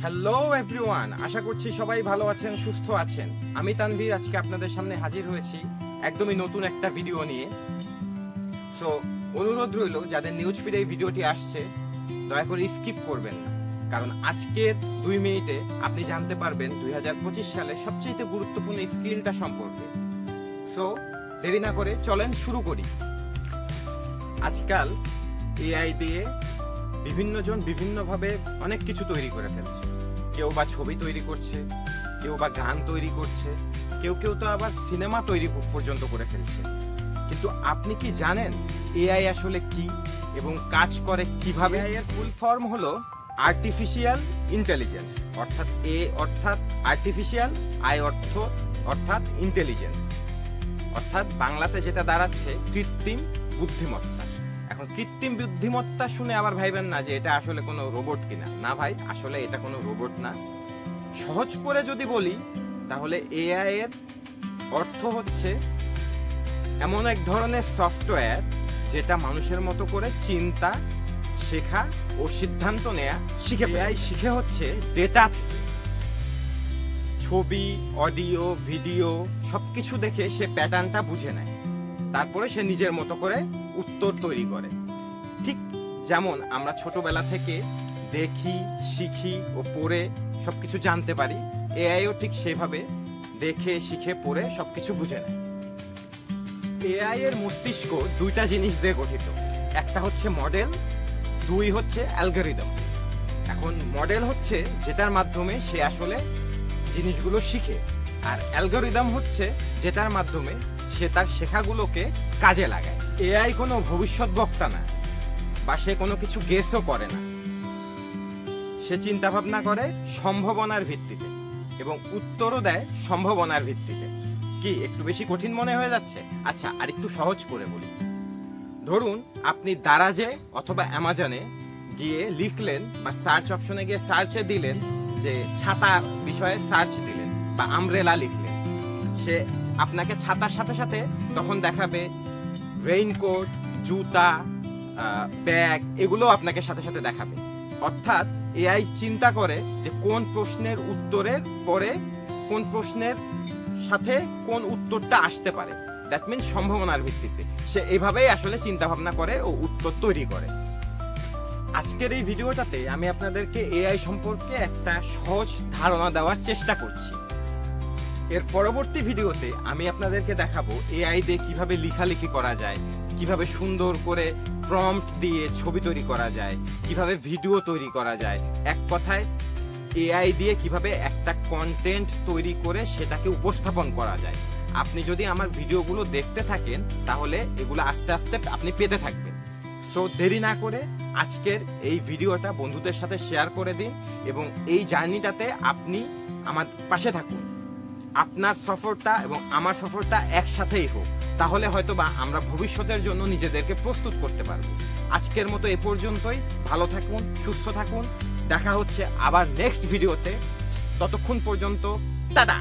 Hello everyone, আশা করছি সবাই ভালো আছেন, সুস্থ আছেন। আমি তানভীর আজকে আপনাদের সামনে হাজির হয়েছি একদমই নতুন একটা ভিডিও নিয়ে। সো অনুরোধ রইল, যাদের নিউজ ফিডে এই ভিডিওটি আসছে দয়া করে স্কিপ করবেন না, কারণ আজকের 2 মিনিটে আপনি জানতে পারবেন 2025 সালে সবচেয়ে গুরুত্বপূর্ণ স্কিলটা সম্পর্কে। সো দেরি না করে চলেন শুরু করি। আজকাল এআই দিয়ে বিভিন্ন জন বিভিন্নভাবে অনেক কিছু তৈরি করে ফেলছে। কেউ বা ছবি তৈরি করছে, কেউ বা গান তৈরি করছে, কেউ কেউ তো আবার সিনেমা তৈরি পর্যন্ত করে ফেলছে। কিন্তু আপনি কি জানেন এআই আসলে কি এবং কাজ করে কিভাবে? এআই এর ফুল ফর্ম হলো আর্টিফিশিয়াল ইন্টেলিজেন্স, অর্থাৎ এ অর্থাৎ আর্টিফিশিয়াল, আই অর্থাৎ ইন্টেলিজেন্স, অর্থাৎ বাংলাতে যেটা দাঁড়াচ্ছে কৃত্রিম বুদ্ধিমত্তা। এখন কৃত্রিম বুদ্ধিমত্তা শুনে আবার ভাইবেন না যে এটা আসলে কোনো রোবট কিনা। না ভাই, আসলে এটা কোনো রোবট না। সহজ করে যদি বলি তাহলে এআই এর অর্থ হচ্ছে এমন এক ধরনের সফটওয়্যার যেটা মানুষের মতো করে চিন্তা, শেখা ও সিদ্ধান্ত নেয়া শিখে। এআই শিখে হচ্ছে ডেটা, ছবি, অডিও, ভিডিও সবকিছু দেখে সে প্যাটার্নটা বুঝে নেয়, তারপরে সে নিজের মতো করে উত্তর তৈরি করে। ঠিক যেমন আমরা ছোটবেলা থেকে দেখি, শিখি ও পড়ে সবকিছু জানতে পারি, এআইও ঠিক সেভাবে দেখে, শিখে, পড়ে সবকিছু বুঝে নেয়। এআই এর মস্তিষ্ক 2টা জিনিস দিয়ে গঠিত, একটা হচ্ছে মডেল, 2 হচ্ছে অ্যালগরিদম। এখন মডেল হচ্ছে যেটার মাধ্যমে সে আসলে জিনিসগুলো শিখে, আর অ্যালগরিদম হচ্ছে যেটার মাধ্যমে সে তার শেখাগুলোকে কাজে লাগায়। এআই কোনো ভবিষ্যৎ বক্তা না, বা সে কোনো কিছু গেসও করে না। সে চিন্তা ভাবনা করে সম্ভাবনার ভিত্তিতে এবং উত্তরও দেয় সম্ভাবনার ভিত্তিতে। কি একটু বেশি কঠিন মনে হয়ে যাচ্ছে? আচ্ছা, আর একটু সহজ করে বলি। ধরুন আপনি দারাজে অথবা অ্যামাজনে গিয়ে লিখলেন, বা সার্চ অপশনে গিয়ে সার্চে দিলেন যে ছাতা বিষয়ে সার্চ দিলেন, বা আমব্রেলা লিখলেন, সে আপনাকে ছাতার সাথে সাথে তখন দেখাবে রেইনকোট, জুতা, ব্যাগ, এগুলো আপনাকে সাথে সাথে দেখাবে। অর্থাৎ এআই চিন্তা করে যে কোন প্রশ্নের উত্তরের পরে কোন প্রশ্নের সাথে কোন উত্তরটা আসতে পারে। দ্যাট মিনস সম্ভাবনার ভিত্তিতে সে এইভাবেই আসলে চিন্তা ভাবনা করে ও উত্তর তৈরি করে। আজকের এই ভিডিওটাতে আমি আপনাদেরকে এআই সম্পর্কে একটা সহজ ধারণা দেওয়ার চেষ্টা করছি। এর পরবর্তী ভিডিওতে আমি আপনাদেরকে দেখাবো এআই দিয়ে কিভাবে লেখালেখি করা যায়, কিভাবে সুন্দর করে প্রম্পট দিয়ে ছবি তৈরি করা যায়, কিভাবে ভিডিও তৈরি করা যায়। এক কথায় এআই দিয়ে কিভাবে একটা কন্টেন্ট তৈরি করে সেটাকে উপস্থাপন করা যায়। আপনি যদি আমার ভিডিওগুলো দেখতে থাকেন তাহলে এগুলো আস্তে আস্তে আপনি পেতে থাকবেন। সো দেরি না করে আজকের এই ভিডিওটা বন্ধুদের সাথে শেয়ার করে দিন এবং এই জার্নিটাতে আপনি আমার পাশে থাকুন। আপনার সফরটা এবং আমার সফরটা একসাথেই হোক, তাহলে হয়তোবা আমরা ভবিষ্যতের জন্য নিজেদেরকে প্রস্তুত করতে পারবো। আজকের মতো এ পর্যন্তই। ভালো থাকুন, সুস্থ থাকুন। দেখা হচ্ছে আবার নেক্সট ভিডিওতে। ততক্ষণ পর্যন্ত টাটা।